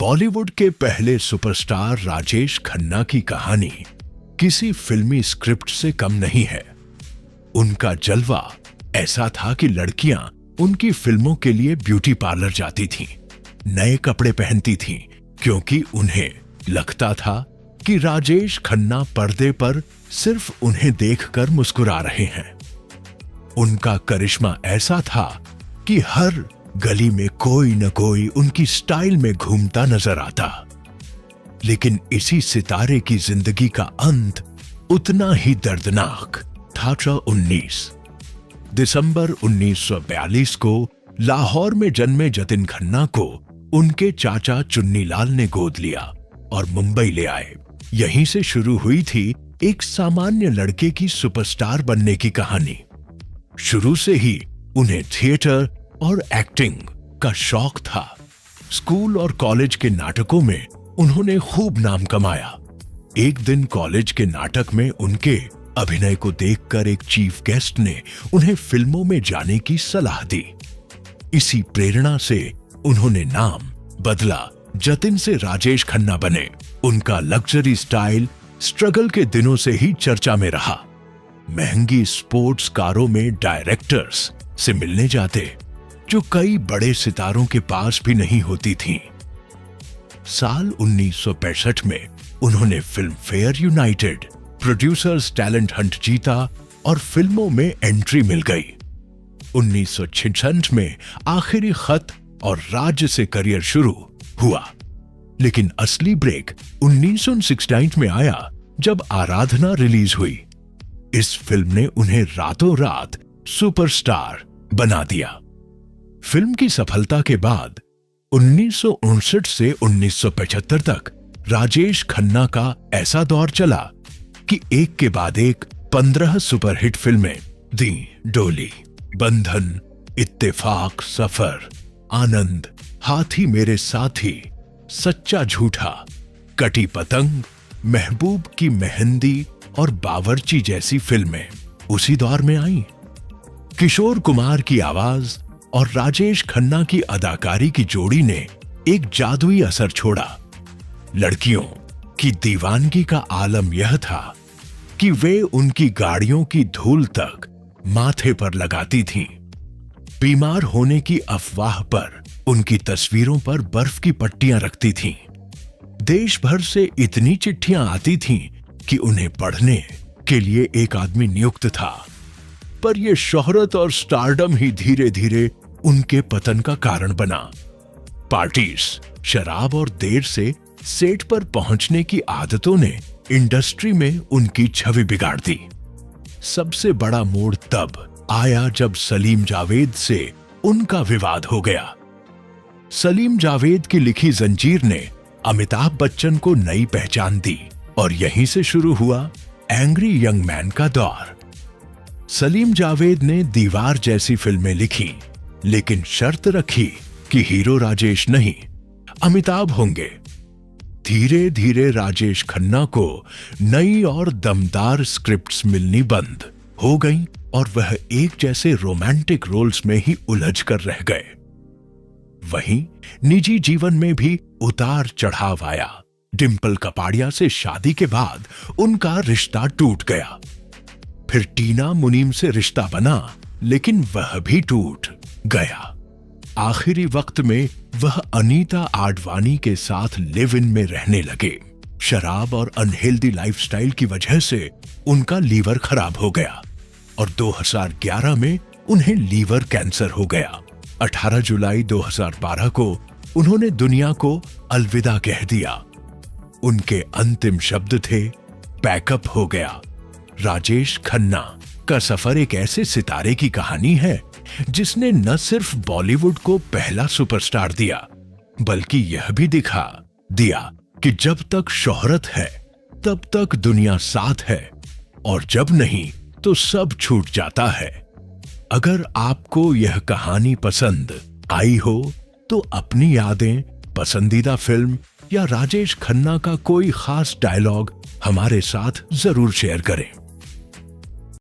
बॉलीवुड के पहले सुपरस्टार राजेश खन्ना की कहानी किसी फिल्मी स्क्रिप्ट से कम नहीं है। उनका जलवा ऐसा था कि लड़कियां उनकी फिल्मों के लिए ब्यूटी पार्लर जाती थीं, नए कपड़े पहनती थीं, क्योंकि उन्हें लगता था कि राजेश खन्ना पर्दे पर सिर्फ उन्हें देखकर मुस्कुरा रहे हैं। उनका करिश्मा ऐसा था कि हर गली में कोई न कोई उनकी स्टाइल में घूमता नजर आता। लेकिन इसी सितारे की जिंदगी का अंत उतना ही दर्दनाक था। 19 दिसंबर 1942 को लाहौर में जन्मे जतिन खन्ना को उनके चाचा चुन्नीलाल ने गोद लिया और मुंबई ले आए। यहीं से शुरू हुई थी एक सामान्य लड़के की सुपरस्टार बनने की कहानी। शुरू से ही उन्हें थिएटर और एक्टिंग का शौक था। स्कूल और कॉलेज के नाटकों में उन्होंने खूब नाम कमाया। एक दिन कॉलेज के नाटक में उनके अभिनय को देखकर एक चीफ गेस्ट ने उन्हें फिल्मों में जाने की सलाह दी। इसी प्रेरणा से उन्होंने नाम बदला, जतिन से राजेश खन्ना बने। उनका लग्जरी स्टाइल स्ट्रगल के दिनों से ही चर्चा में रहा। महंगी स्पोर्ट्स कारों में डायरेक्टर्स से मिलने जाते, जो कई बड़े सितारों के पास भी नहीं होती थीं। साल 1965 में उन्होंने film fair United producers talent Hunt जीता और फिल्मों में एंट्री मिल गई। 1966 में आखिरी खत और राज्य से करियर शुरू हुआ। लेकिन असली ब्रेक 1969 में आया, जब आराधना रिलीज हुई। इस फिल्म ने उन्हें रातों रात सुपरस्टार बना दिया। फिल्म की सफलता के बाद 1959 से 1975 तक राजेश खन्ना का ऐसा दौर चला कि एक के बाद एक 15 सुपरहिट फिल्में दी। डोली, बंधन, इत्तेफाक, सफर, आनंद, हाथी मेरे साथी, सच्चा झूठा, कटी पतंग, महबूब की मेहंदी और बावर्ची जैसी फिल्में उसी दौर में आईं। किशोर कुमार की आवाज और राजेश खन्ना की अदाकारी की जोड़ी ने एक जादुई असर छोड़ा। लड़कियों की दीवानगी का आलम यह था कि वे उनकी गाड़ियों की धूल तक माथे पर लगाती थीं। बीमार होने की अफवाह पर उनकी तस्वीरों पर बर्फ की पट्टियां रखती थीं। देश भर से इतनी चिट्ठियां आती थीं कि उन्हें पढ़ने के लिए एक आदमी नियुक्त था। पर यह शोहरत और स्टारडम ही धीरे धीरे उनके पतन का कारण बना। पार्टीज, शराब और देर से सेट पर पहुंचने की आदतों ने इंडस्ट्री में उनकी छवि बिगाड़ दी। सबसे बड़ा मोड़ तब आया जब सलीम जावेद से उनका विवाद हो गया। सलीम जावेद की लिखी जंजीर ने अमिताभ बच्चन को नई पहचान दी और यहीं से शुरू हुआ एंग्री यंग मैन का दौर। सलीम जावेद ने दीवार जैसी फिल्में लिखी, लेकिन शर्त रखी कि हीरो राजेश नहीं, अमिताभ होंगे। धीरे धीरे राजेश खन्ना को नई और दमदार स्क्रिप्ट्स मिलनी बंद हो गईं और वह एक जैसे रोमांटिक रोल्स में ही उलझ कर रह गए। वहीं निजी जीवन में भी उतार चढ़ाव आया। डिंपल कपाड़िया से शादी के बाद उनका रिश्ता टूट गया। फिर टीना मुनीम से रिश्ता बना, लेकिन वह भी टूट गया। आखिरी वक्त में वह अनीता आडवाणी के साथ लिव इन में रहने लगे। शराब और अनहेल्दी लाइफस्टाइल की वजह से उनका लीवर खराब हो गया और 2011 में उन्हें लीवर कैंसर हो गया। 18 जुलाई 2012 को उन्होंने दुनिया को अलविदा कह दिया। उनके अंतिम शब्द थे, पैकअप हो गया। राजेश खन्ना का सफर एक ऐसे सितारे की कहानी है जिसने न सिर्फ बॉलीवुड को पहला सुपरस्टार दिया, बल्कि यह भी दिखा दिया कि जब तक शोहरत है तब तक दुनिया साथ है, और जब नहीं तो सब छूट जाता है। अगर आपको यह कहानी पसंद आई हो तो अपनी यादें, पसंदीदा फिल्म या राजेश खन्ना का कोई खास डायलॉग हमारे साथ जरूर शेयर करें।